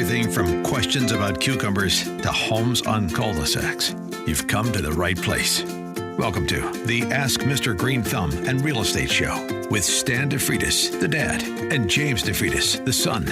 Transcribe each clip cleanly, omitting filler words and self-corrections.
everything from questions about cucumbers to homes on cul-de-sacs, you've come to the right place. Welcome to the Ask Mr. Greenthumb and Real Estate Show with Stan DeFreitas, the dad, and James DeFreitas, the son.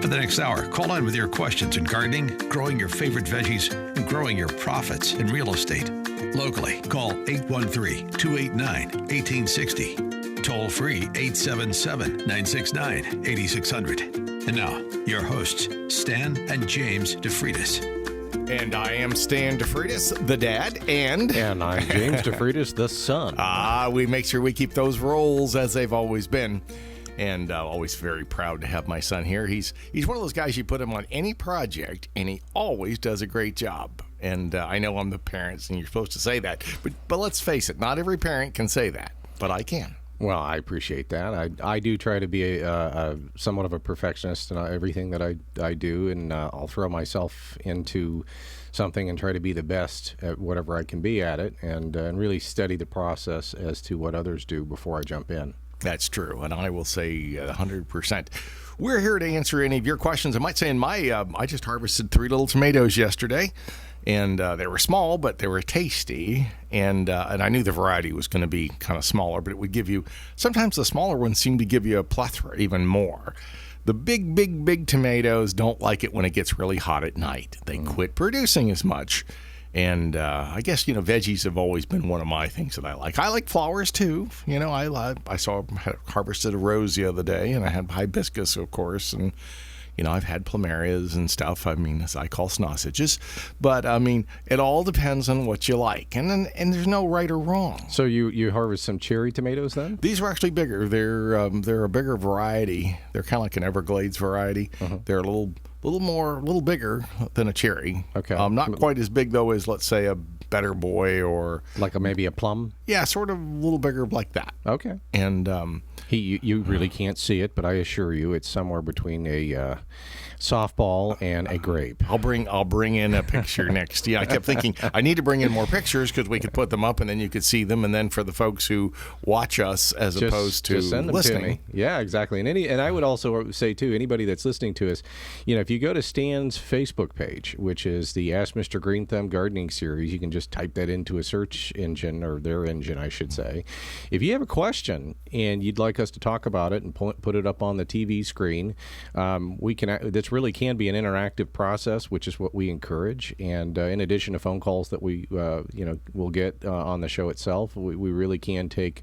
For the next hour, call in with your questions in gardening, growing your favorite veggies, and growing your profits in real estate. Locally, call 813-289-1860. Toll free 877-969-8600. And now, your hosts, Stan and James DeFreitas. And I am Stan DeFreitas, the dad, and I'm James DeFreitas, the son. We make sure we keep those roles as they've always been. And always very proud to have my son here. He's one of those guys, you put him on any project, and he always does a great job. And I know I'm the parents, and you're supposed to say that. But let's face it, not every parent can say that, but I can. Well, I appreciate that. I do try to be a somewhat of a perfectionist in everything that I do, and I'll throw myself into something and try to be the best at whatever I can be at it, and really study the process as to what others do before I jump in. That's true, and I will say 100%. We're here to answer any of your questions. I might say I just harvested 3 little tomatoes yesterday, and they were small, but they were tasty, and I knew the variety was going to be kind of smaller, but it would give you, sometimes the smaller ones seem to give you a plethora even more. The big tomatoes don't like it when it gets really hot at night. They quit producing as much. And I guess, veggies have always been one of my things that I like. I like flowers, too. I harvested a rose the other day, and I had hibiscus, of course, and, I've had plumerias and stuff. As I call sausages. But, it all depends on what you like. And there's no right or wrong. So you harvest some cherry tomatoes then? These are actually bigger. They're a bigger variety. They're kind of like an Everglades variety. Uh-huh. They're a little bigger than a cherry. Okay. Not quite as big, though, as, let's say, a Better Boy or... Like maybe a plum? Yeah, sort of a little bigger like that. Okay. And... you really can't see it, but I assure you it's somewhere between a softball and a grape. I'll bring in a picture next. Yeah, I kept thinking I need to bring in more pictures because we could put them up and then you could see them. And then for the folks who watch us as opposed to send them listening. To me. Yeah, exactly. And I would also say, too, anybody that's listening to us, if you go to Stan's Facebook page, which is the Ask Mr. Greenthumb Gardening Series, you can just type that into a search engine, or their engine, I should say. If you have a question and you'd like us to talk about it and put it up on the TV screen, we can. This really can be an interactive process, which is what we encourage. And in addition to phone calls that we will get on the show itself, we really can take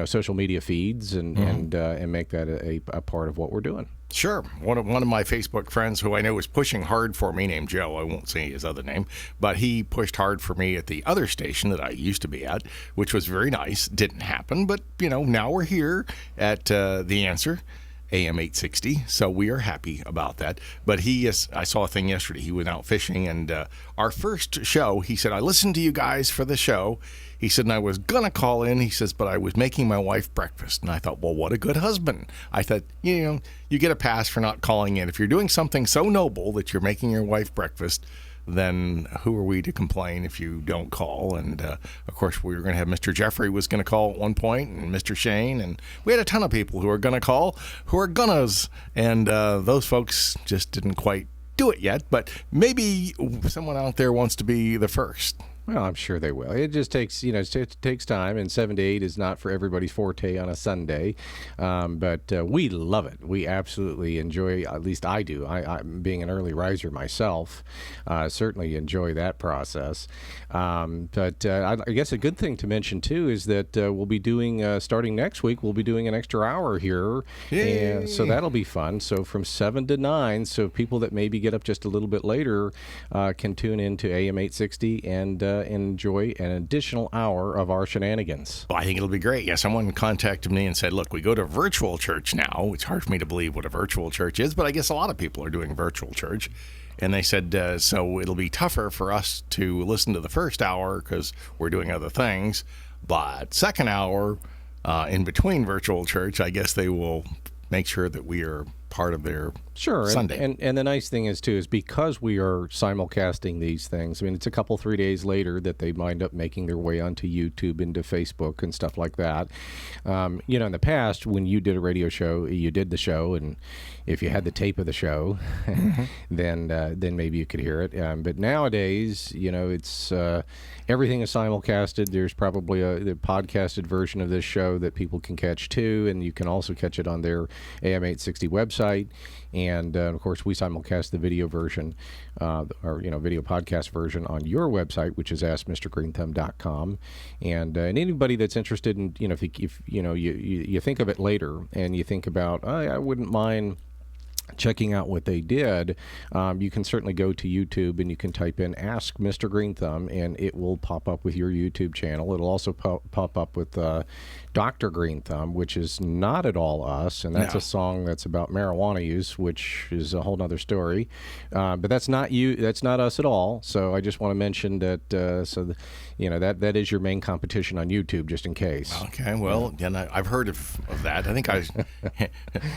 social media feeds and make that a part of what we're doing. Sure. One of my Facebook friends who I know is pushing hard for me, named Joe, I won't say his other name, but he pushed hard for me at the other station that I used to be at, which was very nice. Didn't happen, but, now we're here at The Answer, AM860, so we are happy about that. But I saw a thing yesterday. He went out fishing, and our first show, he said, I listened to you guys for the show. He said, and I was going to call in, he says, but I was making my wife breakfast. And I thought, well, what a good husband. I thought, you get a pass for not calling in. If you're doing something so noble that you're making your wife breakfast, then who are we to complain if you don't call? And, of course, we were going to have Mr. Jeffrey was going to call at one point, and Mr. Shane, and we had a ton of people who are going to call, who are gonnas, and those folks just didn't quite do it yet, but maybe someone out there wants to be the first. Well, I'm sure they will. It just takes, it takes time, and 7 to 8 is not for everybody's forte on a Sunday, but we love it. We absolutely enjoy, at least I do. I'm being an early riser myself, certainly enjoy that process. But I guess a good thing to mention, too, is that we'll be doing, starting next week, we'll be doing an extra hour here. Yay. And so that'll be fun. So from 7 to 9, so people that maybe get up just a little bit later can tune in to AM860 and enjoy an additional hour of our shenanigans. Well, I think it'll be great. Yeah, someone contacted me and said, look, we go to virtual church now. It's hard for me to believe what a virtual church is, but I guess a lot of people are doing virtual church. And they said, so it'll be tougher for us to listen to the first hour because we're doing other things. But second hour, in between virtual church, I guess they will make sure that we are part of their Sure. Sunday. And the nice thing is, too, is because we are simulcasting these things, I mean, it's a couple, 3 days later that they wind up making their way onto YouTube, into Facebook and stuff like that. You know, in the past, when you did a radio show, you did the show, and if you had the tape of the show, then maybe you could hear it. But nowadays, you know, it's everything is simulcasted. There's probably the podcasted version of this show that people can catch, too, and you can also catch it on their AM860 website. And, of course, we simulcast the video version, or, you know, video podcast version on your website, which is askmrgreenthumb.com. And anybody that's interested in, you know, if you know, you think of it later and you think about, I wouldn't mind checking out what they did, you can certainly go to YouTube and you can type in Ask Mr. Greenthumb, and it will pop up with your YouTube channel. It'll also pop up with Dr. Greenthumb, which is not at all us, and that's a song that's about marijuana use, which is a whole other story. But that's not you. That's not us at all. So I just want to mention that. You know, that is your main competition on YouTube, just in case. Okay, well, and I've heard of that. I think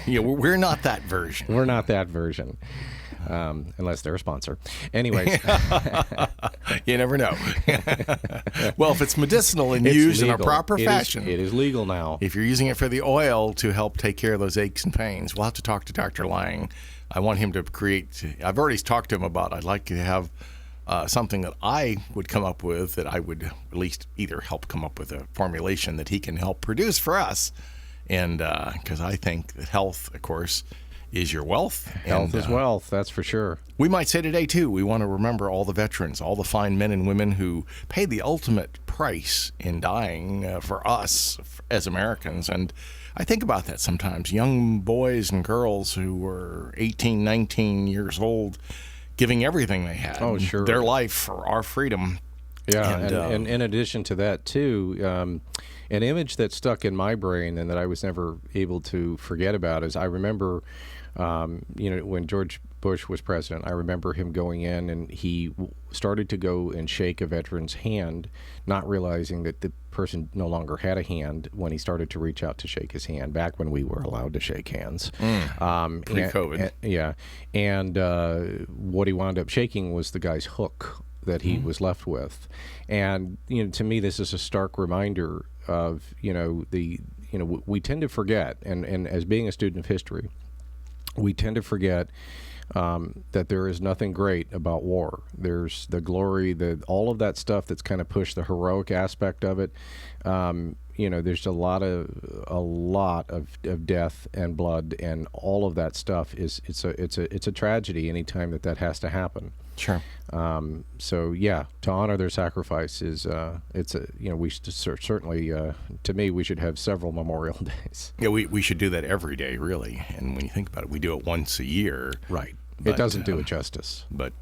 you know, we're not that version. We're not that version, unless they're a sponsor. Anyways. You never know. Well, if it's medicinal and used in a proper fashion. It is legal now. If you're using it for the oil to help take care of those aches and pains, we'll have to talk to Dr. Lang. I want him to create, I've already talked to him about, I'd like to have something that I would come up with, that I would at least either help come up with a formulation that he can help produce for us. And because I think that health, of course, is your wealth. Health is wealth, that's for sure. We might say today, too, we want to remember all the veterans, all the fine men and women who paid the ultimate price in dying for us as Americans. And I think about that sometimes. Young boys and girls who were 18, 19 years old, giving everything they had. Oh, sure. Their life for our freedom. Yeah, and in addition to that, too, an image that stuck in my brain and that I was never able to forget about is I remember, you know, when George Bush was president, I remember him going in and he started to go and shake a veteran's hand, not realizing that the person no longer had a hand when he started to reach out to shake his hand, back when we were allowed to shake hands. Pre-COVID. And what he wound up shaking was the guy's hook that he was left with. And, you know, to me, this is a stark reminder of, you know, we tend to forget, and as being a student of history, we tend to forget that there is nothing great about war. There's the glory, all of that stuff that's kind of pushed the heroic aspect of it. You know, there's a lot of death and blood, and all of that stuff it's a tragedy anytime that has to happen. Sure. So yeah, to honor their sacrifice is we should certainly, to me, we should have several memorial days. Yeah, we should do that every day, really. And when you think about it, we do it once a year. Right. But it doesn't do it justice. But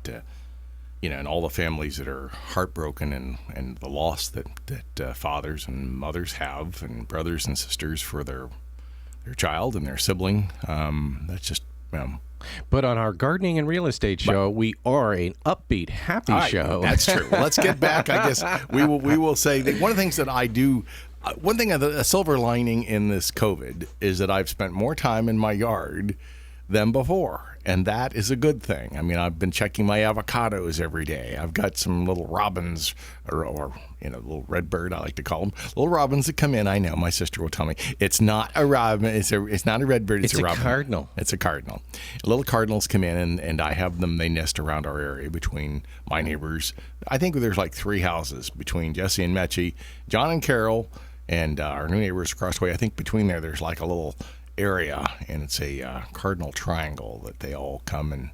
you know, and all the families that are heartbroken and the loss that fathers and mothers have, and brothers and sisters for their child and their sibling, that's just. But on our gardening and real estate show, we are an upbeat, happy show. That's true. Let's get back. I guess we will say that one of the things that I do. One thing, a silver lining in this COVID is that I've spent more time in my yard than before, and that is a good thing. I mean, I've been checking my avocados every day. I've got some little robins, or you know, little red bird, I like to call them, little robins that come in. I know my sister will tell me it's not a robin. It's not a red bird. It's a robin. Cardinal. It's a cardinal. Little cardinals come in, and I have them. They nest around our area between my neighbors. I think there's like 3 houses between Jesse and Metchie, John and Carol, and our new neighbors across the way. I think between there's like a little area, and it's a cardinal triangle that they all come and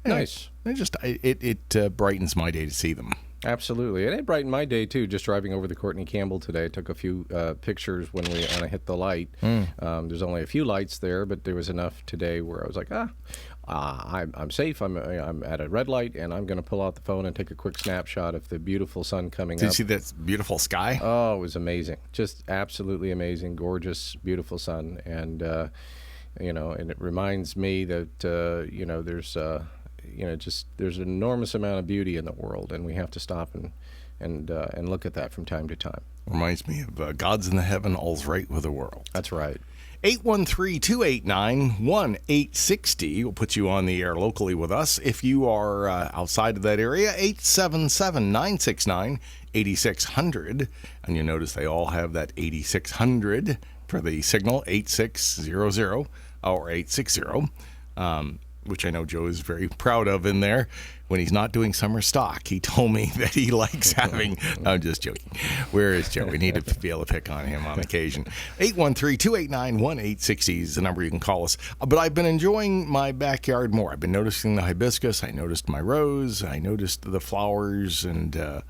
nice. It brightens my day to see them. Absolutely, and it brightened my day too. Just driving over the Courtney Campbell today, I took a few pictures when I hit the light. There's only a few lights there, but there was enough today where I was like, I'm safe. I'm at a red light, and I'm going to pull out the phone and take a quick snapshot of the beautiful sun coming up. Did you see that beautiful sky? Oh, it was amazing. Just absolutely amazing, gorgeous, beautiful sun. And, you know, and it reminds me that, you know, there's an enormous amount of beauty in the world, and we have to stop and look at that from time to time. Reminds me of God's in the heaven, all's right with the world. That's right. 813-289-1860 will put you on the air locally with us. If you are outside of that area, 877-969-8600. And you notice they all have that 8600 for the signal, 8600 or 860, which I know Joe is very proud of in there. When he's not doing summer stock, he told me that he likes having... I'm just joking. Where is Joe? We need to be able to pick on him on occasion. 813-289-1860 is the number you can call us. But I've been enjoying my backyard more. I've been noticing the hibiscus. I noticed my rose. I noticed the flowers and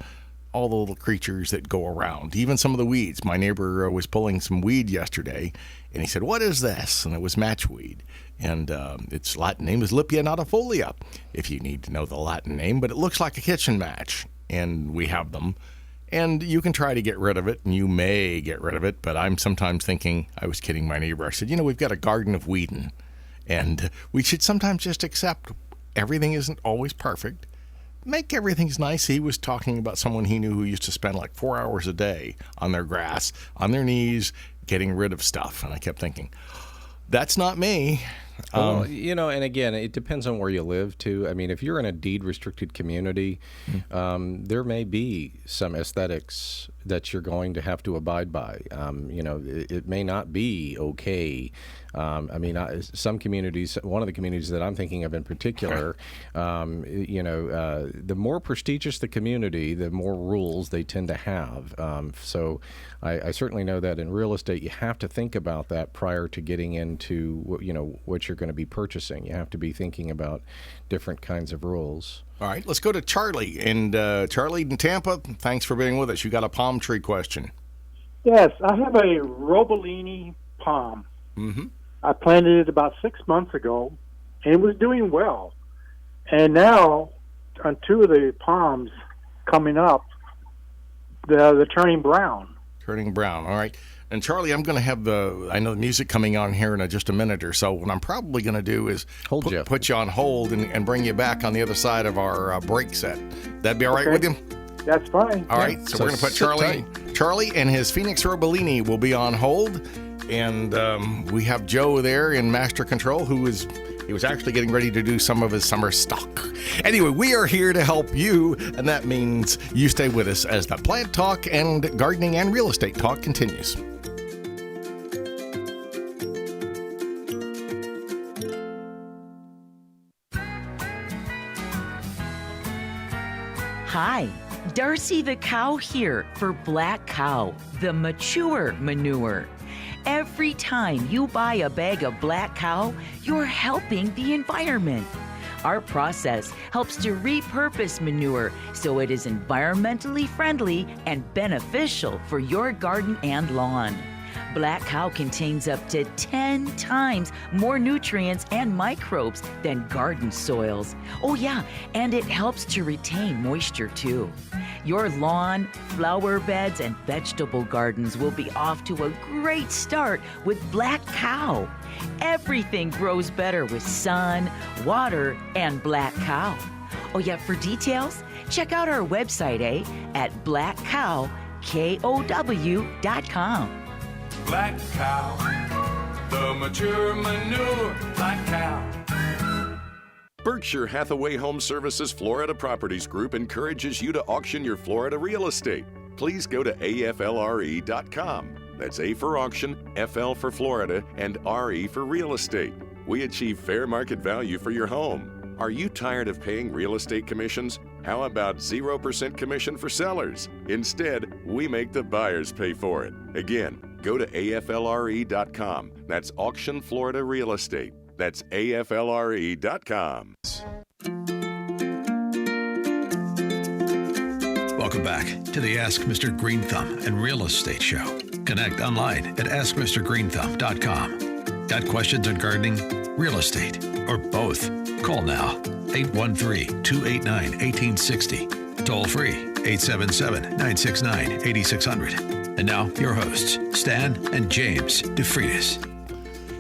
all the little creatures that go around. Even some of the weeds. My neighbor was pulling some weed yesterday, and he said, "What is this?" And it was matchweed. And its Latin name is Lipia notifolia, if you need to know the Latin name. But it looks like a kitchen match, and we have them. And you can try to get rid of it, and you may get rid of it. But I'm sometimes thinking, I was kidding my neighbor. I said, we've got a garden of weeding, and we should sometimes just accept everything isn't always perfect. Make everything's nice. He was talking about someone he knew who used to spend like 4 hours a day on their grass, on their knees, getting rid of stuff. And I kept thinking, that's not me. Well, and again, it depends on where you live, too. I mean, if you're in a deed-restricted community, there may be some aesthetics that you're going to have to abide by. It may not be okay. Some communities, one of the communities that I'm thinking of in particular, the more prestigious the community, the more rules they tend to have. So I certainly know that in real estate, you have to think about that prior to getting into, what you're going to be purchasing. You have to be thinking about different kinds of rules. All right, let's go to Charlie. And Charlie in Tampa, thanks for being with us. You got a palm tree question. Yes, I have a Robolini palm. Mm-hmm. I planted it about 6 months ago, and it was doing well. And now, on two of the palms coming up, they're turning brown. Turning brown, all right. And Charlie, I'm going to have I know the music coming on here in just a minute or so. What I'm probably going to do is put you on hold and bring you back on the other side of our break set. That'd be all right with you? That's fine. All right, so we're going to put Charlie and his Phoenix Robolini will be on hold. And we have Joe there in master control he was actually getting ready to do some of his summer stock. Anyway, we are here to help you, and that means you stay with us as the plant talk and gardening and real estate talk continues. Hi, Darcy the cow here for Black Cow, the mature manure. Every time you buy a bag of Black Cow, you're helping the environment. Our process helps to repurpose manure so it is environmentally friendly and beneficial for your garden and lawn. Black Cow contains up to 10 times more nutrients and microbes than garden soils. Oh yeah, and it helps to retain moisture too. Your lawn, flower beds, and vegetable gardens will be off to a great start with Black Cow. Everything grows better with sun, water, and Black Cow. Oh yeah, for details, check out our website, at blackcow.com. Black Cow, the mature manure, Black Cow. Berkshire Hathaway Home Services Florida Properties Group encourages you to auction your Florida real estate. Please go to aflre.com. That's A for auction, FL for Florida, and RE for real estate. We achieve fair market value for your home. Are you tired of paying real estate commissions? How about 0% commission for sellers? Instead, we make the buyers pay for it. Again, go to aflre.com. That's Auction Florida Real Estate. That's aflre.com. Welcome back to the Ask Mr. Greenthumb and Real Estate Show. Connect online at askmrgreenthumb.com. Got questions on gardening, real estate, or both? Call now, 813-289-1860. Toll free, 877-969-8600. And now, your hosts, Stan and James DeFreitas.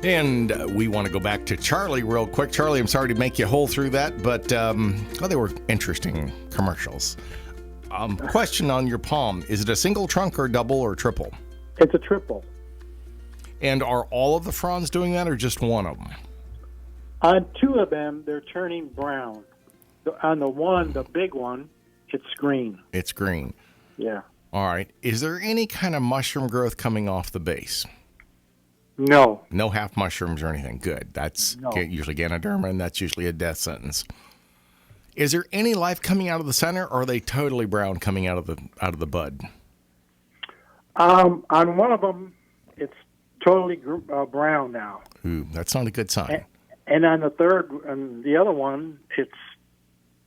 And we want to go back to Charlie real quick. Charlie, I'm sorry to make you hole through that, but they were interesting commercials. Question on your palm. Is it a single trunk or double or triple? It's a triple. And are all of the fronds doing that, or just one of them? On two of them, they're turning brown. On the one, the big one, it's green. It's green. Yeah. All right. Is there any kind of mushroom growth coming off the base? No. No half mushrooms or anything. Good. That's usually Ganoderma, and that's usually a death sentence. Is there any life coming out of the center, or are they totally brown coming out of the bud? On one of them, it's totally brown now. Ooh, that's not a good sign. And on the third, and the other one, it's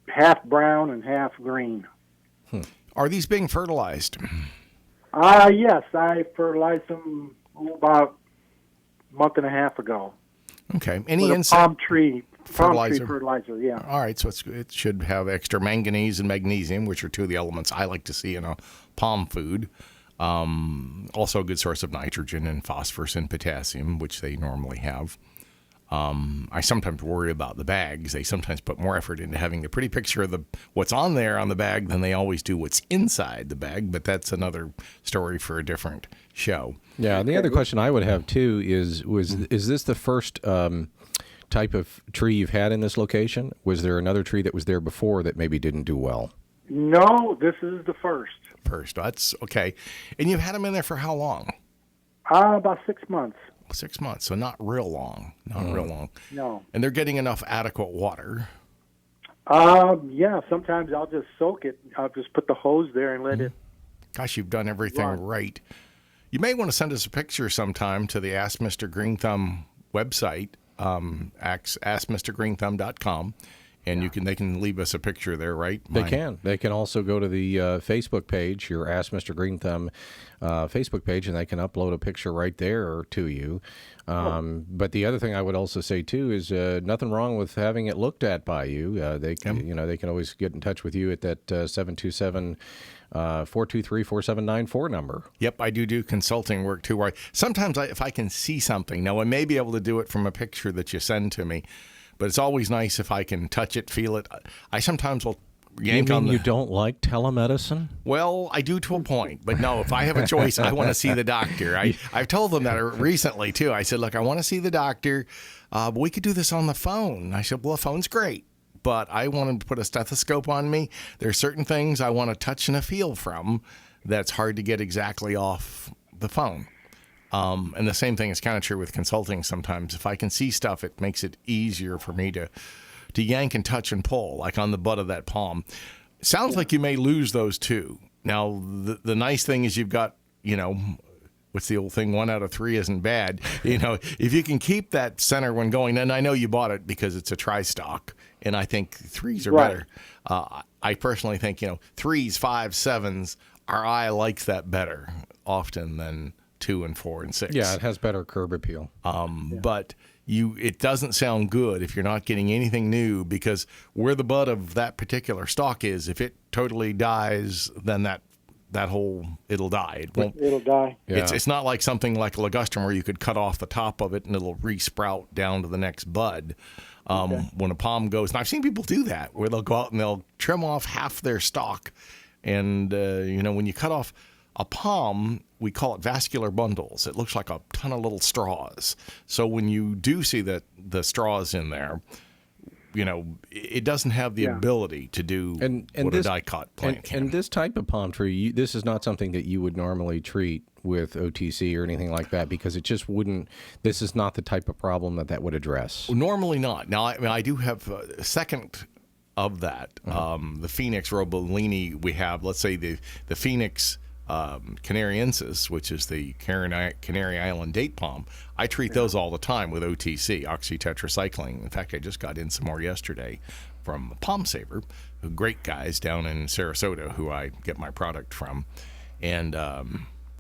half brown and half green. Are these being fertilized? Yes, I fertilized them about a month and a half ago. Okay. Any with insect palm tree fertilizer? Fertilizer, yeah. All right, so it should have extra manganese and magnesium, which are two of the elements I like to see in a palm food. Also a good source of nitrogen and phosphorus and potassium, which they normally have. I sometimes worry about the bags. They sometimes put more effort into having the pretty picture of what's on there on the bag than they always do what's inside the bag, but that's another story for a different show. Yeah, and the other question I would have, too, is this the first type of tree you've had in this location? Was there another tree that was there before that maybe didn't do well? No, this is the first. That's okay. And you've had them in there for how long? About 6 months. 6 months, so not real long. Real long. No. And they're getting enough adequate water. Yeah, sometimes I'll just soak it. I'll just put the hose there and let it. Gosh, you've done everything right. You may want to send us a picture sometime to the Ask Mr. Greenthumb website, askmrgreenthumb.com. And they can leave us a picture there, right? They can. They can also go to the Facebook page, your Ask Mr. Greenthumb Facebook page, and they can upload a picture right there to you. But the other thing I would also say too is nothing wrong with having it looked at by you. They can, they can always get in touch with you at that 727-423-4794 number. Yep, I do consulting work too. Where sometimes if I can see something, now I may be able to do it from a picture that you send to me. But it's always nice if I can touch it, feel it. I sometimes will yank on the... You don't like telemedicine? Well, I do to a point. But no, if I have a choice, I want to see the doctor. I've told them that recently, too. I said, look, I want to see the doctor, but we could do this on the phone. I said, well, the phone's great, but I want to put a stethoscope on me. There are certain things I want to touch and a feel from that's hard to get exactly off the phone. And the same thing is kind of true with consulting sometimes. If I can see stuff, it makes it easier for me to yank and touch and pull, like on the butt of that palm. Sounds like you may lose those too. Now, the nice thing is you've got, what's the old thing? 1 out of 3 isn't bad. If you can keep that center one going, and I know you bought it because it's a tri-stock, and I think 3s are better. I personally think, 3s, 5s, 7s, our eye likes that better often than 2 and 4 and 6. Yeah, it has better curb appeal. But it doesn't sound good if you're not getting anything new, because where the bud of that particular stalk is, if it totally dies, then that whole, it'll die. It'll die. Yeah. It's not like something like a ligustrum where you could cut off the top of it and it'll re-sprout down to the next bud. When a palm goes, and I've seen people do that, where they'll go out and they'll trim off half their stalk. And, when you cut off a palm, we call it vascular bundles. It looks like a ton of little straws. So when you do see the straws in there, it doesn't have the ability to do what a dicot plant can. And this type of palm tree, this is not something that you would normally treat with OTC or anything like that, because it just wouldn't. This is not the type of problem that would address. Normally not. Now, I do have a second of that. The Phoenix Robolini, we have, let's say the Phoenix Canariensis, which is the Canary Island date palm. I treat those all the time with OTC, oxytetracycline. In fact, I just got in some more yesterday from Palm Saver, great guys down in Sarasota who I get my product from. And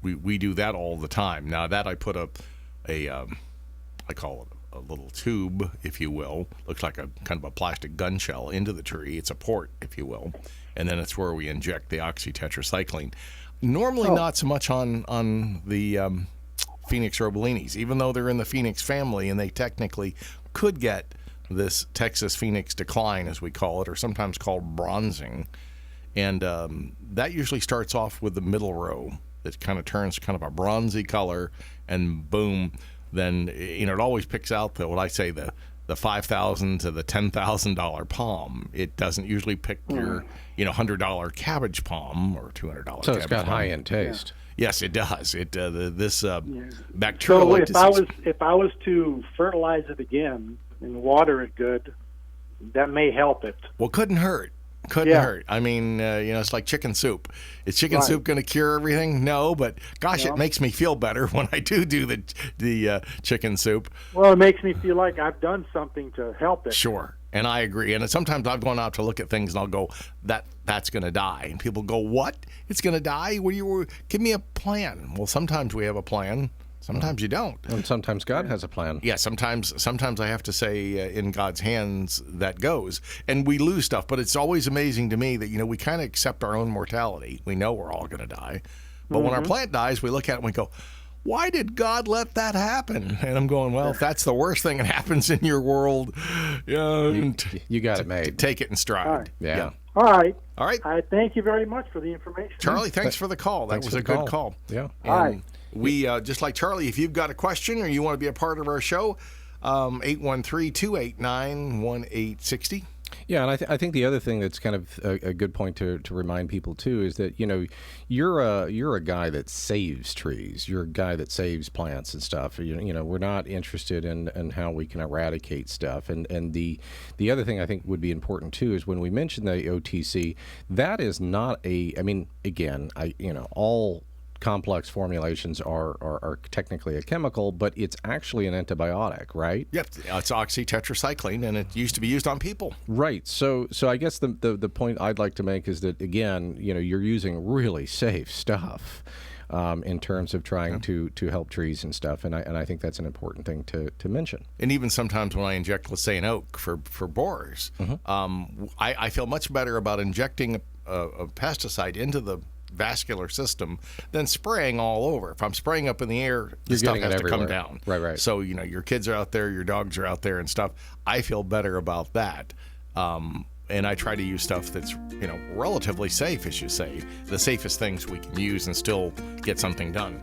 we do that all the time. Now that I put I call it a little tube, if you will, looks like a kind of a plastic gun shell into the tree. It's a port, if you will. And then it's where we inject the oxytetracycline. Normally not so much on the Phoenix Robolinis, even though they're in the Phoenix family and they technically could get this Texas Phoenix decline, as we call it, or sometimes called bronzing. And that usually starts off with the middle row that kind of turns kind of a bronzy color, and boom, then it always picks out what I say the $5,000 to the $10,000 palm. It doesn't usually pick your $100 cabbage palm or $200 cabbage. So it's got palm. high end taste. Yes, it does. This bacterial. So if I was to fertilize it again and water it good, that may help it. Well, couldn't hurt. Couldn't hurt. I mean, it's like chicken soup. Is chicken soup going to cure everything? No, but gosh, it makes me feel better when I do the chicken soup. Well, it makes me feel like I've done something to help it. Sure, and I agree. And sometimes I've gone out to look at things and I'll go, that's going to die. And people go, what? It's going to die? Give me a plan. Well, sometimes we have a plan. Sometimes you don't. And sometimes God has a plan. Yeah, sometimes I have to say in God's hands that goes. And we lose stuff, but it's always amazing to me that, we kind of accept our own mortality. We know we're all going to die. But when our plant dies, we look at it and we go, why did God let that happen? And I'm going, well, if that's the worst thing that happens in your world, you got it made. Take it in stride. All right. Yeah. All right. All right. I thank you very much for the information. Charlie, thanks for the call. That was a good call. Yeah. All right. We, just like Charlie, if you've got a question or you want to be a part of our show, 813-289-1860. Yeah, and I think the other thing that's kind of a good point to remind people too is that you're a guy that saves trees. You're a guy that saves plants and stuff. We're not interested in how we can eradicate stuff. And the other thing I think would be important too is when we mention the OTC, that is not all complex formulations are technically a chemical, but it's actually an antibiotic, right? Yep, it's oxytetracycline, and it used to be used on people. Right. So I guess the point I'd like to make is that, again, you're using really safe stuff in terms of trying to help trees and stuff, and I think that's an important thing to mention. And even sometimes when I inject, let's say, an oak for borers, I feel much better about injecting a pesticide into the vascular system than spraying all over. If I'm spraying up in the air, the stuff has to come down. Right. So, your kids are out there, your dogs are out there and stuff. I feel better about that. And I try to use stuff that's, relatively safe, as you say, the safest things we can use and still get something done.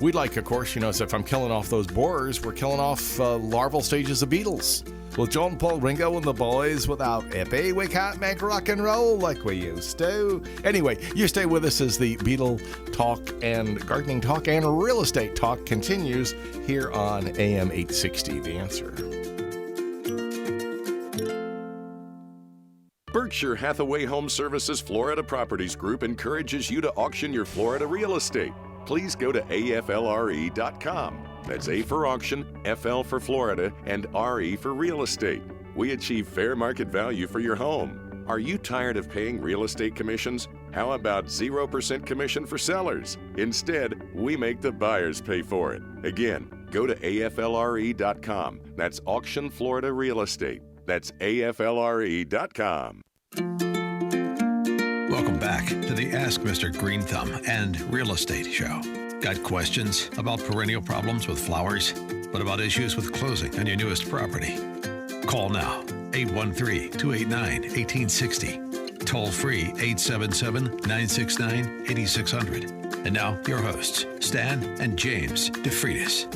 We'd like, of course, so if I'm killing off those borers, we're killing off larval stages of beetles. Well, John, Paul, Ringo, and the boys, without Epi, we can't make rock and roll like we used to. Anyway, you stay with us as the beetle talk and gardening talk and real estate talk continues here on AM 860, The Answer. Berkshire Hathaway Home Services Florida Properties Group encourages you to auction your Florida real estate. Please go to aflre.com. That's A for auction, FL for Florida, and RE for real estate. We achieve fair market value for your home. Are you tired of paying real estate commissions? How about 0% commission for sellers? Instead, we make the buyers pay for it. Again, go to aflre.com. That's Auction Florida Real Estate. That's aflre.com. Welcome back to the Ask Mr. Greenthumb and Real Estate Show. Got questions about perennial problems with flowers? What about issues with closing on your newest property? Call now, 813-289-1860. Toll free, 877-969-8600. And now, your hosts, Stan and James DeFreitas.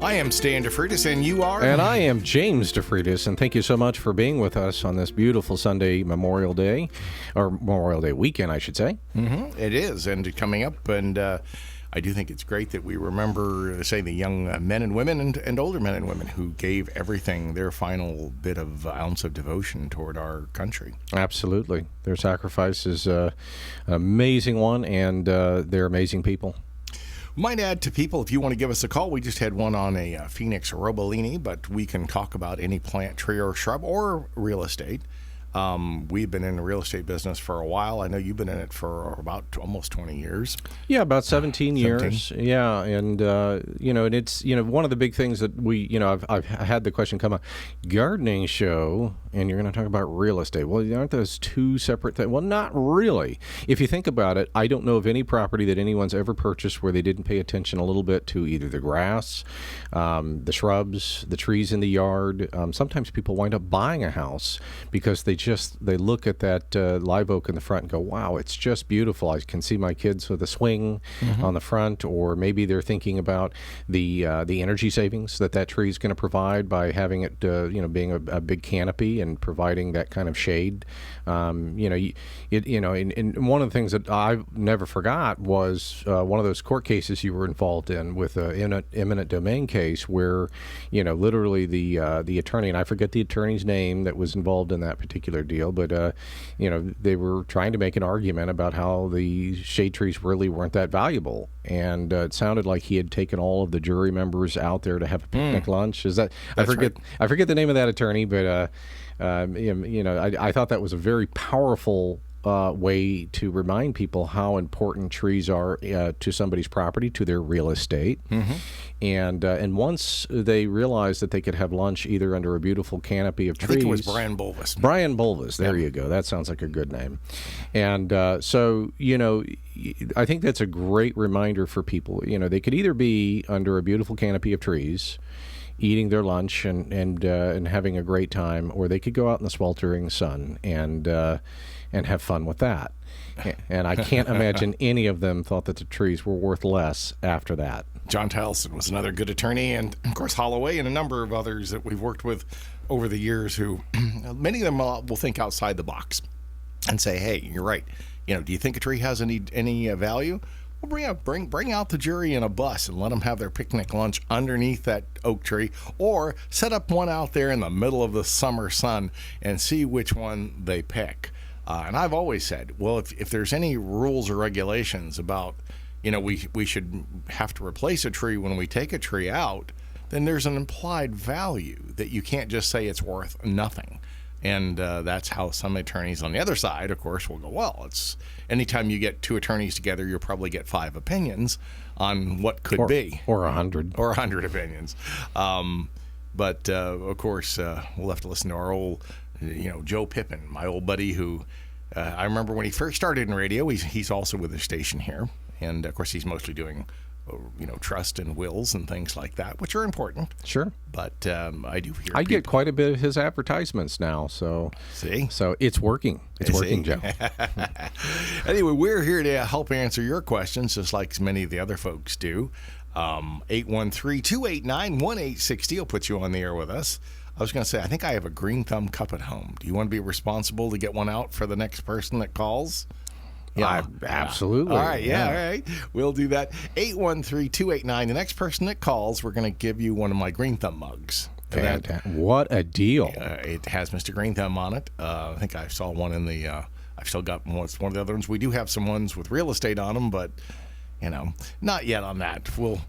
I am Stan DeFreitas, and you are? And I am James DeFreitas, and thank you so much for being with us on this beautiful Sunday Memorial Day, or Memorial Day weekend, I should say. Mm-hmm. It is, and coming up, and I do think it's great that we remember, say, the young men and women and older men and women who gave everything, their final bit of ounce of devotion toward our country. Absolutely. Their sacrifice is an amazing one, and they're amazing people. Might add to people, if you want to give us a call, we just had one on a Phoenix robolini, but we can talk about any plant, tree, or shrub, or real estate. We've been in the real estate business for a while. I know you've been in it for about almost 20 years. Yeah, about 17 years. Yeah, and and it's one of the big things that we I've had the question come up, gardening show, and you're going to talk about real estate. Well, aren't those two separate things? Well, not really. If you think about it, I don't know of any property that anyone's ever purchased where they didn't pay attention a little bit to either the grass, the shrubs, the trees in the yard. Sometimes people wind up buying a house because they they look at that live oak in the front and go, wow, it's just beautiful. I can see my kids with a swing on the front, or maybe they're thinking about the energy savings that tree is going to provide by having it, being a big canopy and providing that kind of shade. And one of the things that I never forgot was one of those court cases you were involved in with an eminent domain case where, literally the attorney, and I forget the attorney's name that was involved in that particular deal, but they were trying to make an argument about how the shade trees really weren't that valuable, and it sounded like he had taken all of the jury members out there to have a picnic lunch. Is that I forget? Right. I forget the name of that attorney, but I thought that was a very powerful way to remind people how important trees are to somebody's property, to their real estate. And once they realized that they could have lunch either under a beautiful canopy of trees. I think it was Brian Bulvis. Brian Bulvis. There you go. That sounds like a good name. And so, I think that's a great reminder for people. They could either be under a beautiful canopy of trees, eating their lunch and having a great time, or they could go out in the sweltering sun and have fun with that. And I can't imagine any of them thought that the trees were worth less after that. John Towson was another good attorney, and of course Holloway and a number of others that we've worked with over the years who, many of them will think outside the box and say, hey, you're right. Do you think a tree has any value? Well, bring out the jury in a bus and let them have their picnic lunch underneath that oak tree, or set up one out there in the middle of the summer sun and see which one they pick. And I've always said, well, if there's any rules or regulations about, we should have to replace a tree when we take a tree out, then there's an implied value that you can't just say it's worth nothing. And that's how some attorneys on the other side, of course, will go, well, it's anytime you get two attorneys together, you'll probably get 5 opinions on what could be. Or 100. Or 100 opinions. But, of course, we'll have to listen to our old, Joe Pippin, my old buddy who, I remember when he first started in radio, he's also with the station here. And, of course, he's mostly doing trust and wills and things like that, which are important. Sure. But I do hear I get quite a bit of his advertisements now, so see, so it's working. It's working, Joe. Anyway, we're here to help answer your questions, just like many of the other folks do. 813-289-1860 will put you on the air with us. I was going to say, I think I have a Greenthumb cup at home. Do you want to be responsible to get one out for the next person that calls? Yeah, absolutely. All right, all right. We'll do that. 813-289. The next person that calls, we're going to give you one of my Greenthumb mugs. What a deal. It has Mr. Greenthumb on it. I think I saw one in the, I've still got one of the other ones. We do have some ones with real estate on them, but, not yet on that. We'll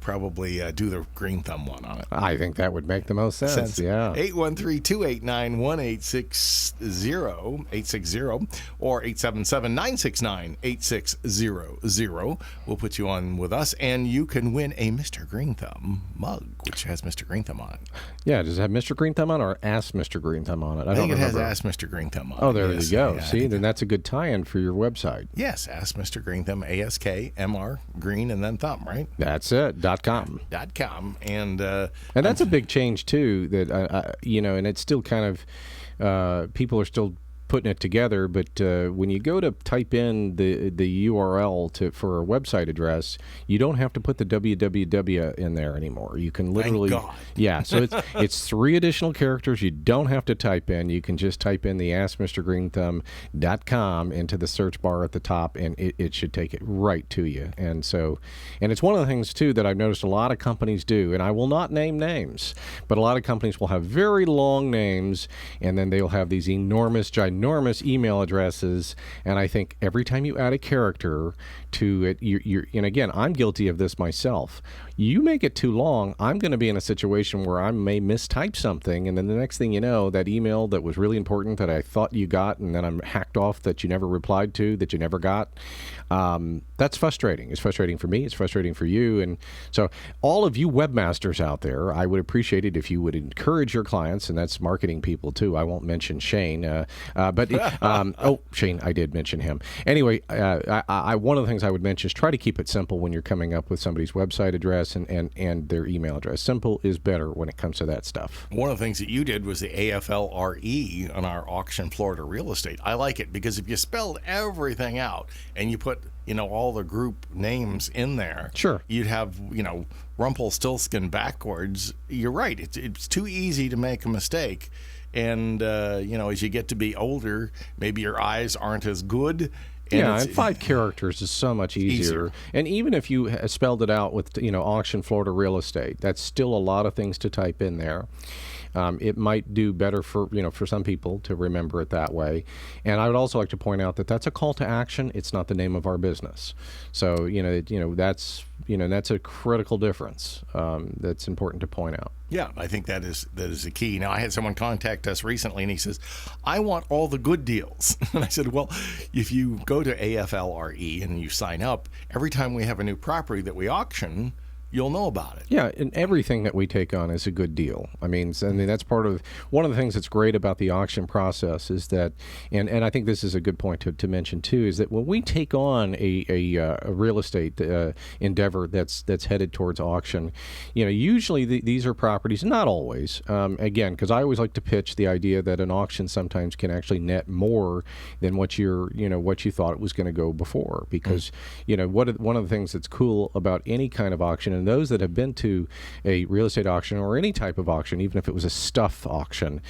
probably do the Greenthumb one on it. I think that would make the most sense. Yeah. 813-289-1860 or 877-969-8600. We'll put you on with us, and you can win a Mr. Greenthumb mug, which has Mr. Greenthumb on it. Yeah, does it have Mr. Greenthumb on it or Ask Mr. Greenthumb on it? I think it has Ask Mr. Greenthumb on it. Oh, there you go. Yeah, see, then that's a good tie-in for your website. Yes, Ask Mr. Greenthumb, ASKMR, Green, and then Thumb, right? That's it. .com. .com. And that's a big change, too, that, and it's still kind of, people are still putting it together, but when you go to type in the URL for a website address, you don't have to put the www in there anymore. You can literally, thank God. Yeah. So it's 3 additional characters you don't have to type in. You can just type in the AskMrGreenthumb.com into the search bar at the top, and it should take it right to you. And it's one of the things too that I've noticed a lot of companies do, and I will not name names, but a lot of companies will have very long names, and then they'll have these enormous email addresses, and I think every time you add a character to it, and again, I'm guilty of this myself. You make it too long, I'm going to be in a situation where I may mistype something, and then the next thing you know, that email that was really important that I thought you got, and then I'm hacked off that you never replied to, that you never got. That's frustrating. It's frustrating for me. It's frustrating for you. And so all of you webmasters out there, I would appreciate it if you would encourage your clients, and that's marketing people too. I won't mention Shane, but Shane, I did mention him. Anyway, one of the things I would mention is try to keep it simple when you're coming up with somebody's website address. address and their email address. Simple is better when it comes to that stuff. One of the things that you did was the AFLRE on our auction Florida real estate. I like it because if you spelled everything out and you put, all the group names in there, sure, you'd have, Rumpelstiltskin backwards. You're right. It's too easy to make a mistake. And, as you get to be older, maybe your eyes aren't as good. And 5 characters is so much easier. And even if you spelled it out with, auction Florida real estate, that's still a lot of things to type in there. It might do better for some people to remember it that way. And I would also like to point out that that's a call to action. It's not the name of our business. So that's a critical difference that's important to point out. Yeah, I think that is the key. Now, I had someone contact us recently, and he says, I want all the good deals. And I said, well, if you go to AFLRE and you sign up, every time we have a new property that we auction, you'll know about it. Yeah, and everything that we take on is a good deal. I mean, that's part of one of the things that's great about the auction process is that, and I think this is a good point to mention too, is that when we take on a real estate endeavor that's headed towards auction, usually these are properties, not always, again, because I always like to pitch the idea that an auction sometimes can actually net more than what you thought it was going to go before, because one of the things that's cool about any kind of auction, and those that have been to a real estate auction or any type of auction, even if it was a stuff auction,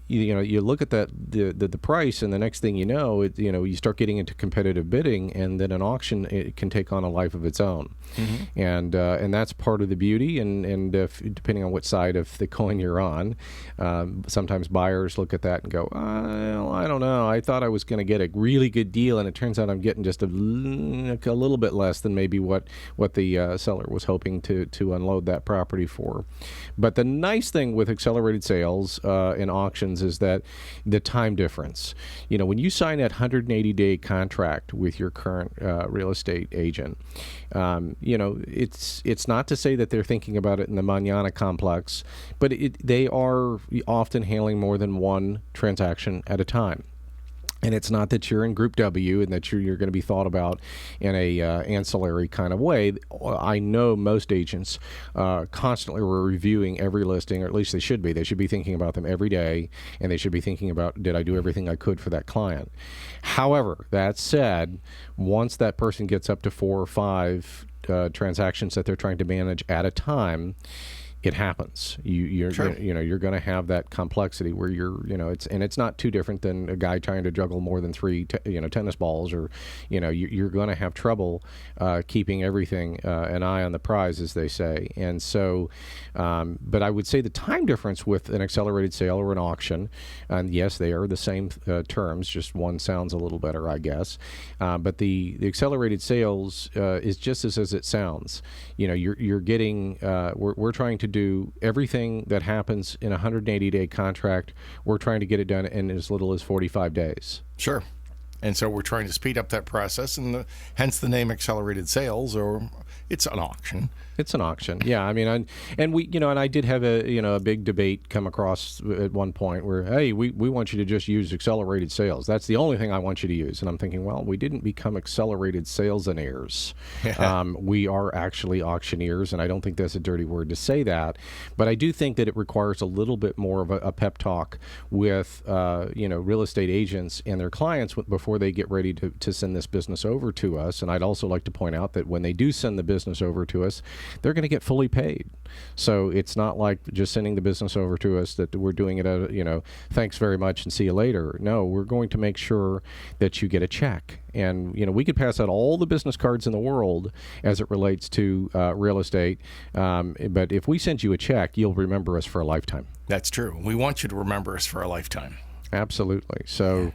you look at the price, and the next thing you know, you start getting into competitive bidding, and then an auction, it can take on a life of its own. Mm-hmm. And that's part of the beauty. And depending on what side of the coin you're on, sometimes buyers look at that and go, well, I don't know. I thought I was going to get a really good deal, and it turns out I'm getting just a little bit less than maybe what the seller was hoping to unload that property for. But the nice thing with accelerated sales in auctions is that the time difference. When you sign that 180-day contract with your current real estate agent, it's not to say that they're thinking about it in the manana complex, but they are often handling more than one transaction at a time. And it's not that you're in Group W and that you're going to be thought about in a ancillary kind of way. I know most agents constantly were reviewing every listing, or at least they should be. They should be thinking about them every day, and they should be thinking about, did I do everything I could for that client? However, that said, once that person gets up to 4 or 5 transactions that they're trying to manage at a time, it happens. You're going to have that complexity where it's not too different than a guy trying to juggle more than 3 tennis balls, or you're going to have trouble keeping everything an eye on the prize, as they say. And so, but I would say the time difference with an accelerated sale or an auction, and yes, they are the same terms, just one sounds a little better, I guess. But the accelerated sales is just as it sounds. You're getting we're trying to do everything that happens in a 180-day contract. We're trying to get it done in as little as 45 days. Sure. And so we're trying to speed up that process, and hence the name accelerated sales, or it's an auction. It's an auction, yeah. I mean, and I did have a big debate come across at one point where, hey, we want you to just use accelerated sales. That's the only thing I want you to use. And I'm thinking, well, we didn't become accelerated salesonaires. We are actually auctioneers, and I don't think that's a dirty word to say that. But I do think that it requires a little bit more of a pep talk with real estate agents and their clients before they get ready to send this business over to us. And I'd also like to point out that when they do send the business over to us, they're going to get fully paid. So it's not like just sending the business over to us that we're doing it thanks very much and see you later. No, we're going to make sure that you get a check. And, we could pass out all the business cards in the world as it relates to real estate. But if we send you a check, you'll remember us for a lifetime. That's true. We want you to remember us for a lifetime. Absolutely. So,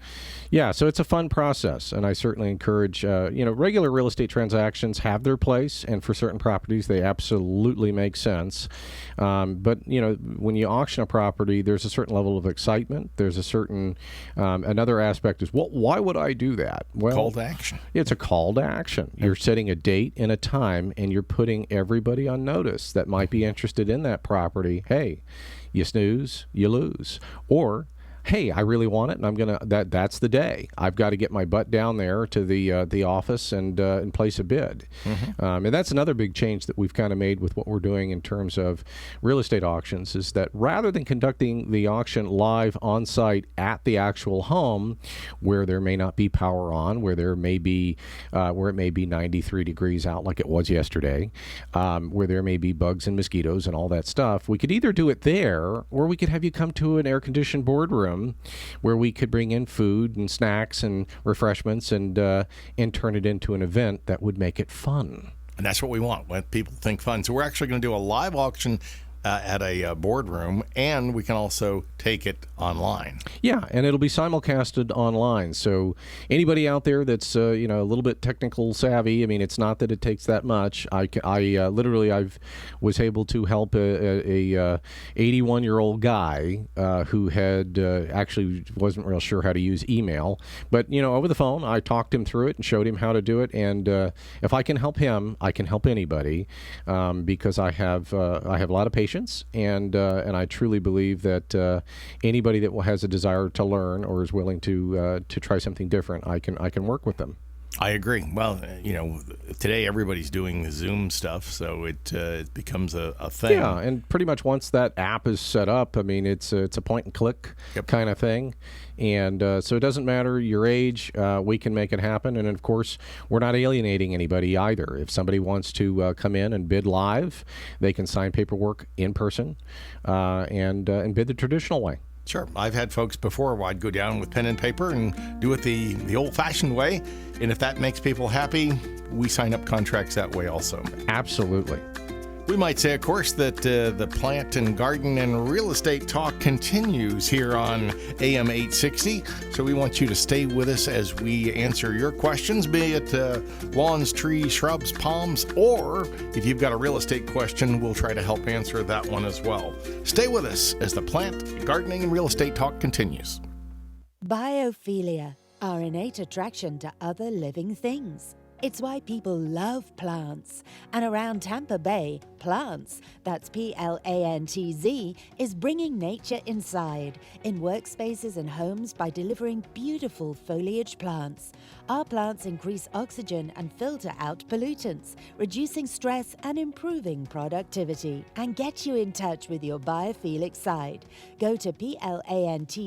so it's a fun process, and I certainly encourage, regular real estate transactions have their place, and for certain properties, they absolutely make sense. But, when you auction a property, there's a certain level of excitement. There's a certain, another aspect is, well, why would I do that? Well, call to action. It's a call to action. You're setting a date and a time, and you're putting everybody on notice that might be interested in that property. Hey, you snooze, you lose. Or hey, I really want it, and I'm gonna that's the day. I've got to get my butt down there to the office and place a bid. And that's another big change that we've kind of made with what we're doing in terms of real estate auctions, is that rather than conducting the auction live on site at the actual home, where there may not be power on, where there may be where it may be 93 degrees out like it was yesterday, where there may be bugs and mosquitoes and all that stuff, we could either do it there, or we could have you come to an air-conditioned boardroom where we could bring in food and snacks and refreshments and turn it into an event that would make it fun. And that's what we want, when people think fun. So we're actually going to do a live auction at a boardroom, and we can also take it online. Yeah, and it'll be simulcasted online. So anybody out there that's a little bit technical savvy, I mean, it's not that it takes that much. I was able to help a 81-year-old guy who had actually wasn't real sure how to use email, but over the phone I talked him through it and showed him how to do it. And if I can help him, I can help anybody, because I have a lot of patience. And I truly believe that anybody that has a desire to learn or is willing to try something different, I can work with them. I agree. Well, today everybody's doing the Zoom stuff, so it becomes a thing. Yeah, and pretty much once that app is set up, I mean, it's a point and click kind of thing. And so it doesn't matter your age, we can make it happen. And of course, we're not alienating anybody either. If somebody wants to come in and bid live, they can sign paperwork in person and bid the traditional way. Sure. I've had folks before where I'd go down with pen and paper and do it the old-fashioned way. And if that makes people happy, we sign up contracts that way also. Absolutely. We might say, of course, that the plant and garden and real estate talk continues here on AM 860. So we want you to stay with us as we answer your questions, be it lawns, trees, shrubs, palms, or if you've got a real estate question, we'll try to help answer that one as well. Stay with us as the plant, gardening, and real estate talk continues. Biophilia, our innate attraction to other living things. It's why people love plants. And around Tampa Bay, Plants, that's Plantz, is bringing nature inside in workspaces and homes by delivering beautiful foliage plants. Our plants increase oxygen and filter out pollutants, reducing stress and improving productivity. And get you in touch with your biophilic side. Go to plantz.us.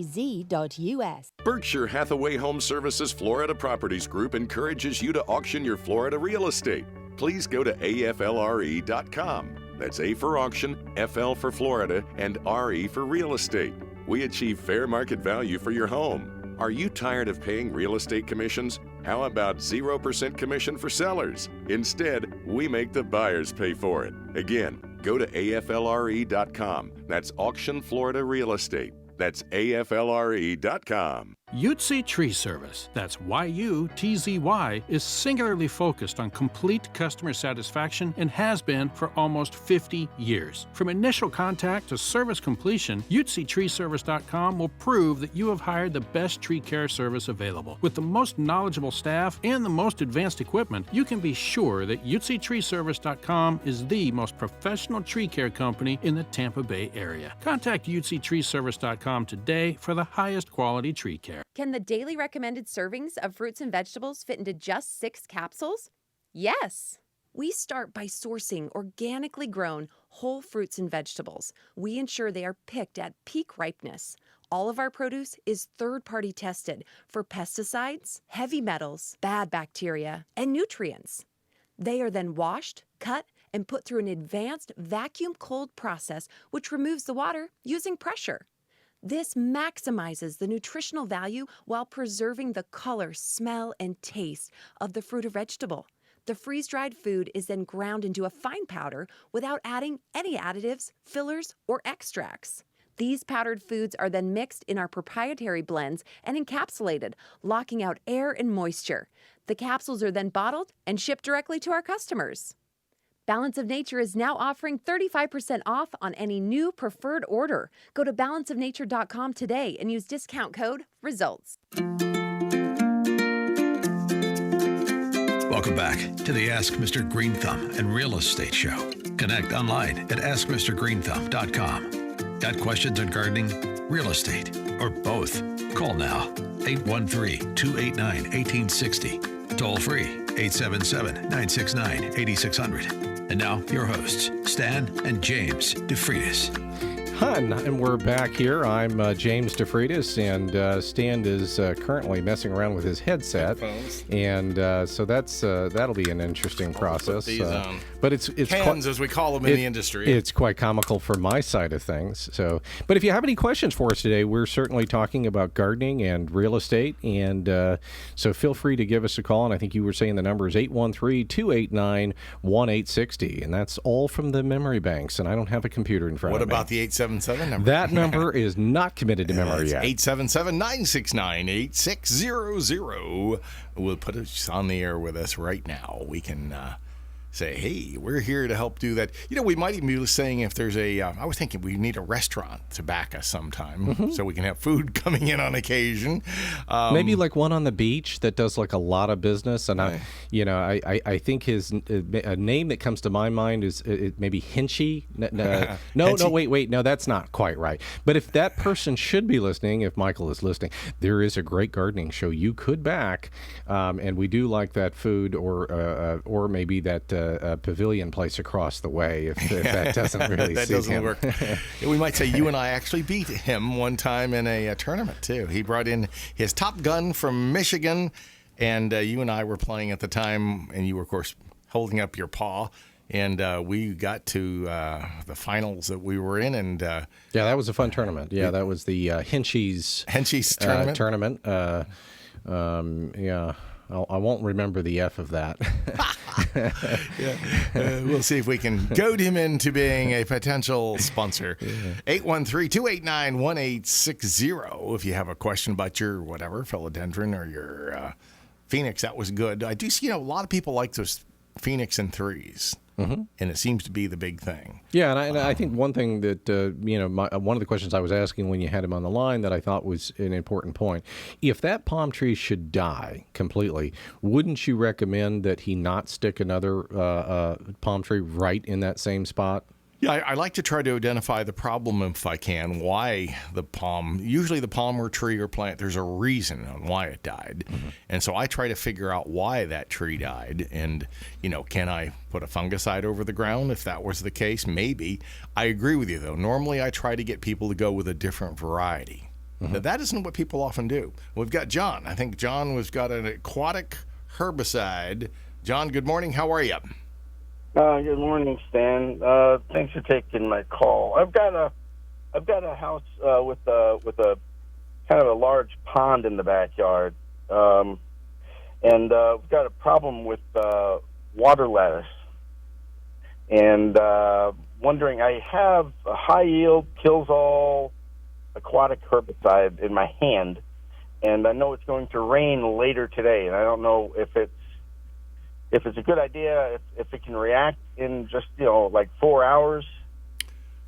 Berkshire Hathaway Home Services Florida Properties Group encourages you to auction your Florida real estate. Please go to aflre.com. That's A for auction, FL for Florida, and RE for real estate. We achieve fair market value for your home. Are you tired of paying real estate commissions? How about 0% commission for sellers? Instead, we make the buyers pay for it. Again, go to aflre.com. That's Auction Florida Real Estate. That's aflre.com. Utz Tree Service, that's YUTZY, is singularly focused on complete customer satisfaction and has been for almost 50 years. From initial contact to service completion, UTZTreeService.com will prove that you have hired the best tree care service available. With the most knowledgeable staff and the most advanced equipment, you can be sure that UTZTreeService.com is the most professional tree care company in the Tampa Bay area. Contact UTZTreeService.com today for the highest quality tree care. Can the daily recommended servings of fruits and vegetables fit into just 6 capsules? Yes! We start by sourcing organically grown whole fruits and vegetables. We ensure they are picked at peak ripeness. All of our produce is third-party tested for pesticides, heavy metals, bad bacteria, and nutrients. They are then washed, cut, and put through an advanced vacuum cold process which removes the water using pressure. This maximizes the nutritional value while preserving the color, smell, and taste of the fruit or vegetable. The freeze-dried food is then ground into a fine powder without adding any additives, fillers, or extracts. These powdered foods are then mixed in our proprietary blends and encapsulated, locking out air and moisture. The capsules are then bottled and shipped directly to our customers. Balance of Nature is now offering 35% off on any new preferred order. Go to balanceofnature.com today and use discount code RESULTS. Welcome back to the Ask Mr. Greenthumb and Real Estate Show. Connect online at askmrgreenthumb.com. Got questions on gardening, real estate, or both? Call now. 813-289-1860. Toll free. 877-969-8600. And now, your hosts, Stan and James DeFreitas. And we're back here. I'm James DeFreitas, and Stan is currently messing around with his headset, and so that'll be an interesting process. But it's hands, as we call them in the industry. It's quite comical for my side of things. So, but if you have any questions for us today, we're certainly talking about gardening and real estate, and so feel free to give us a call. And I think you were saying the number is 813-289-1860, and that's all from the memory banks. And I don't have a computer in front of me. What about the 877 number? That number is not committed to memory yet. 877-969-8600. We'll put us on the air with us right now. We can say, hey, we're here to help do that. You know, we might even be saying if there's I was thinking we need a restaurant to back us sometime so we can have food coming in on occasion. Maybe like one on the beach that does like a lot of business. And I think his a name that comes to my mind is maybe Hinchy. No, wait. No, that's not quite right. But if that person should be listening, if Michael is listening, there is a great gardening show you could back. And we do like that food or maybe that pavilion place across the way if that doesn't really that doesn't him. Work. We might say you and I actually beat him one time in a tournament too. He brought in his Top Gun from Michigan, and you and I were playing at the time, and you were of course holding up your paw, and we got to the finals that we were in, and yeah, that was a fun tournament. Yeah, that was the Hinchy's tournament. Yeah. I won't remember the F of that. We'll see if we can goad him into being a potential sponsor. 813-289-1860 if you have a question about your whatever, philodendron or your Phoenix. That was good. I do see, a lot of people like those Phoenix in threes. Mm-hmm. And it seems to be the big thing. Yeah, and I think one thing that, one of the questions I was asking when you had him on the line that I thought was an important point, if that palm tree should die completely, wouldn't you recommend that he not stick another palm tree right in that same spot? Yeah, I like to try to identify the problem if I can, why usually the palm or tree or plant, there's a reason on why it died. Mm-hmm. And so I try to figure out why that tree died. And, can I put a fungicide over the ground if that was the case? Maybe. I agree with you, though. Normally I try to get people to go with a different variety. Mm-hmm. But that isn't what people often do. We've got John. I think John has got an aquatic herbicide. John, good morning. How are you? Good morning, Stan. Thanks for taking my call. I've got a house with a kind of a large pond in the backyard, and we've got a problem with water lettuce. And wondering, I have a high yield kills all aquatic herbicide in my hand, and I know it's going to rain later today, and I don't know if it's a good idea, if it can react in just, like 4 hours.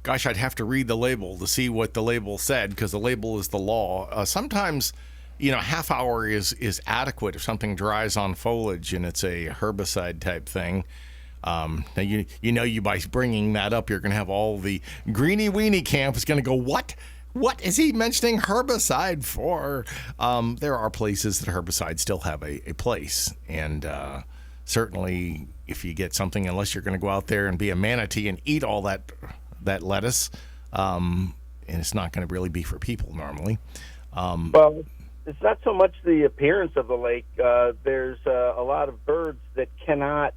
Gosh, I'd have to read the label to see what the label said, because the label is the law. Sometimes, half hour is adequate if something dries on foliage and it's a herbicide type thing. Now, you by bringing that up, you're going to have all the greenie weenie camp is going to go, what? What is he mentioning herbicide for? There are places that herbicides still have a place, and certainly, if you get something, unless you're going to go out there and be a manatee and eat all that lettuce, and it's not going to really be for people normally. Well, it's not so much the appearance of the lake. There's a lot of birds that cannot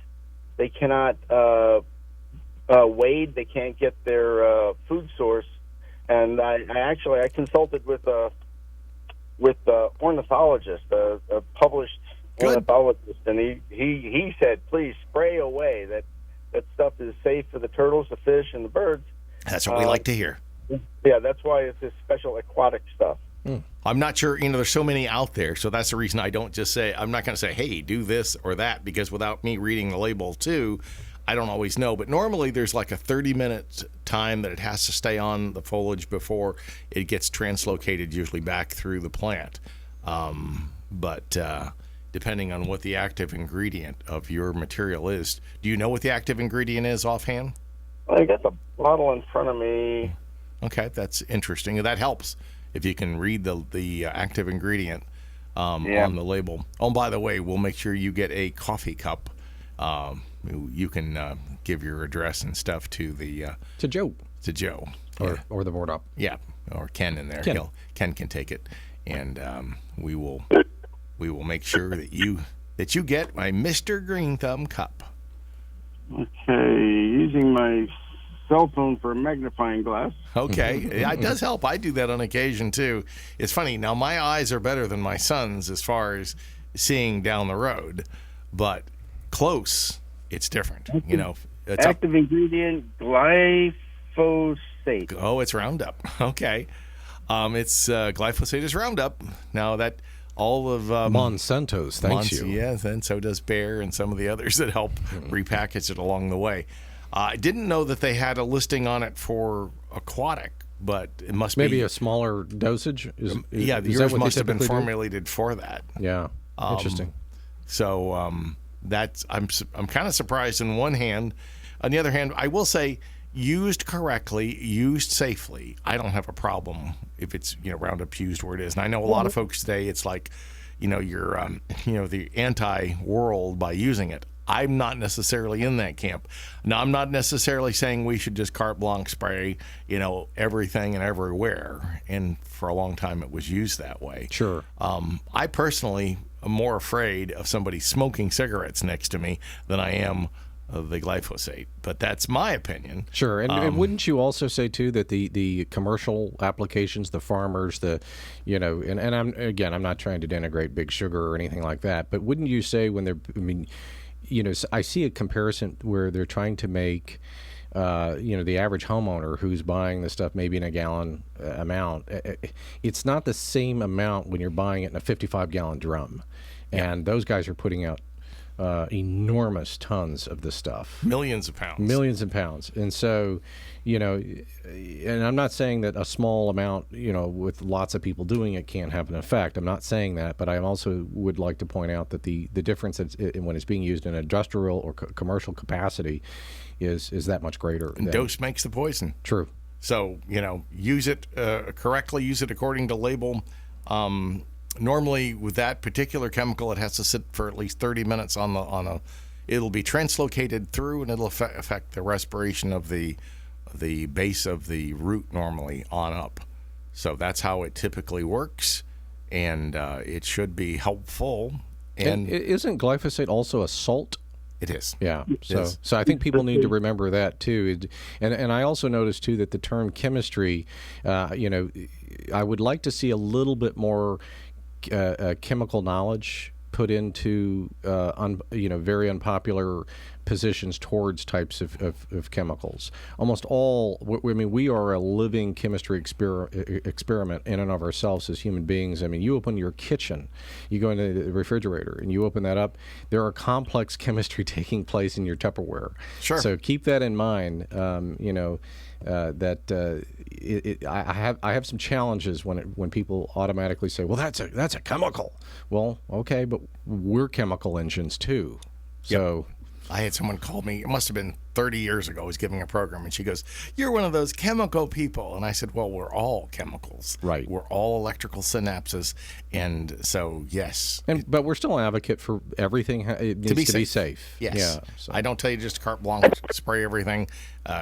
wade. They can't get their food source. And I consulted with ornithologist, a published ornithologist, and he said, please spray away. That stuff is safe for the turtles, the fish, and the birds. That's what we like to hear. Yeah, that's why it's this special aquatic stuff. I'm not sure, there's so many out there, so that's the reason I don't just say, I'm not going to say, hey, do this or that, because without me reading the label too, I don't always know. But normally there's like a 30-minute time that it has to stay on the foliage before it gets translocated, usually back through the plant. But depending on what the active ingredient of your material is, do you know what the active ingredient is offhand? I got the bottle in front of me. Okay, that's interesting. That helps if you can read the active ingredient on the label. Oh, by the way, we'll make sure you get a coffee cup. You can give your address and stuff to Joe. To Joe. Or the board up. Yeah, or Ken in there. Ken can take it, and we will make sure that you get my Mr. Greenthumb cup. Okay, using my cell phone for a magnifying glass. Okay, it does help. I do that on occasion too. It's funny. Now my eyes are better than my son's as far as seeing down the road, but close, it's different. You know, it's active ingredient glyphosate. Oh, it's Roundup. Okay, it's glyphosate is Roundup. Now that all of Monsanto's, thanks you. Yes, and so does Bayer and some of the others that help repackage it along the way. I didn't know that they had a listing on it for aquatic, but it must maybe be a smaller dosage. Yours must have been formulated for that. Yeah, interesting. So that's I'm kind of surprised on one hand. On the other hand, I will say, used correctly, used safely, I don't have a problem if it's Roundup used where it is. And I know a lot of folks today, it's like you're the anti-world by using it. I'm not necessarily in that camp. Now, I'm not necessarily saying we should just carte blanche spray, everything and everywhere. And for a long time, it was used that way. Sure. I personally am more afraid of somebody smoking cigarettes next to me than I am of the glyphosate. But that's my opinion. Sure. And wouldn't you also say, too, that the commercial applications, the farmers, and I'm not trying to denigrate Big Sugar or anything like that, but wouldn't you say when they're, I see a comparison where they're trying to make, the average homeowner who's buying the stuff maybe in a gallon amount, it's not the same amount when you're buying it in a 55-gallon drum. Yeah. And those guys are putting out enormous tons of this stuff. Millions of pounds. And so, and I'm not saying that a small amount, with lots of people doing it can't have an effect. I'm not saying that, but I also would like to point out that the difference when it's being used in industrial or commercial capacity is that much greater. And dose makes the poison. True. So, use it correctly, use it according to label. Normally, with that particular chemical, it has to sit for at least 30 minutes it'll be translocated through, and it'll affect the respiration of the base of the root normally on up. So that's how it typically works, and it should be helpful. And isn't glyphosate also a salt? It is. Yeah. So I think people need to remember that too. And I also noticed too that the term chemistry, I would like to see a little bit more chemical knowledge put into very unpopular positions towards types of chemicals. Almost all, we are a living chemistry experiment in and of ourselves as human beings. You open your kitchen, you go into the refrigerator and you open that up, there are complex chemistry taking place in your Tupperware. Sure. So keep that in mind. I have some challenges when people automatically say, well, that's a chemical. Well, okay, but we're chemical engines too. So I had someone call me, it must have been 30 years ago, I was giving a program, and she goes, you're one of those chemical people. And I said, well, we're all chemicals. Right. We're all electrical synapses. And so, yes. But we're still an advocate for everything. It needs to be safe. Yes. Yeah, so. I don't tell you just carte blanche, spray everything.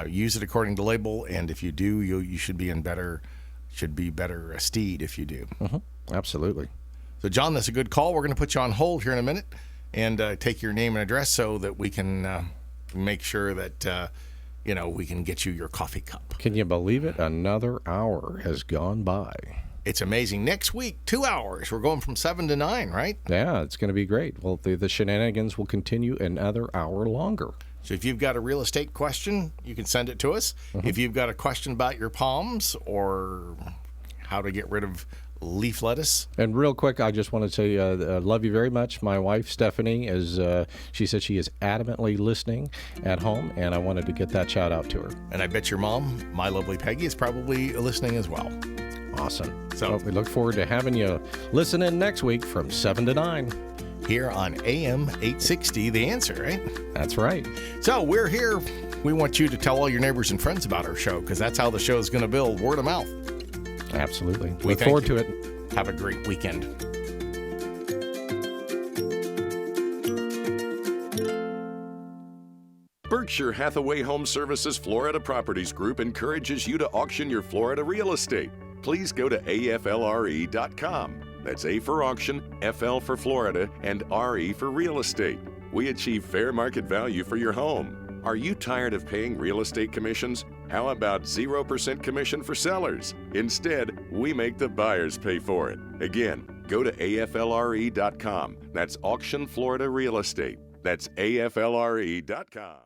Use it according to label. And if you do, you should be better steed if you do. Mm-hmm. Absolutely. So, John, that's a good call. We're going to put you on hold here in a minute and take your name and address so that we can make sure that, we can get you your coffee cup. Can you believe it? Another hour has gone by. It's amazing. Next week, 2 hours. We're going from 7 to 9, right? Yeah, it's going to be great. Well, the shenanigans will continue another hour longer. So if you've got a real estate question, you can send it to us. Mm-hmm. If you've got a question about your palms or how to get rid of leaf lettuce. And real quick, I just want to say love you very much. My wife, Stephanie, she said she is adamantly listening at home, and I wanted to get that shout out to her. And I bet your mom, my lovely Peggy, is probably listening as well. Awesome. So we look forward to having you listen in next week from 7 to 9. Here on AM 860, The Answer, right? That's right. So we're here we want you to tell all your neighbors and friends about our show, because that's how the show is going to build, word of mouth. Absolutely. We Look forward thank to you. it. Have a great weekend. Berkshire Hathaway Home Services Florida Properties Group encourages you to auction your Florida real estate. Please go to aflre.com. That's A for auction, FL for Florida, and RE for real estate. We achieve fair market value for your home. Are you tired of paying real estate commissions? How about 0% commission for sellers? Instead, we make the buyers pay for it. Again, go to aflre.com. That's Auction Florida Real Estate. That's aflre.com.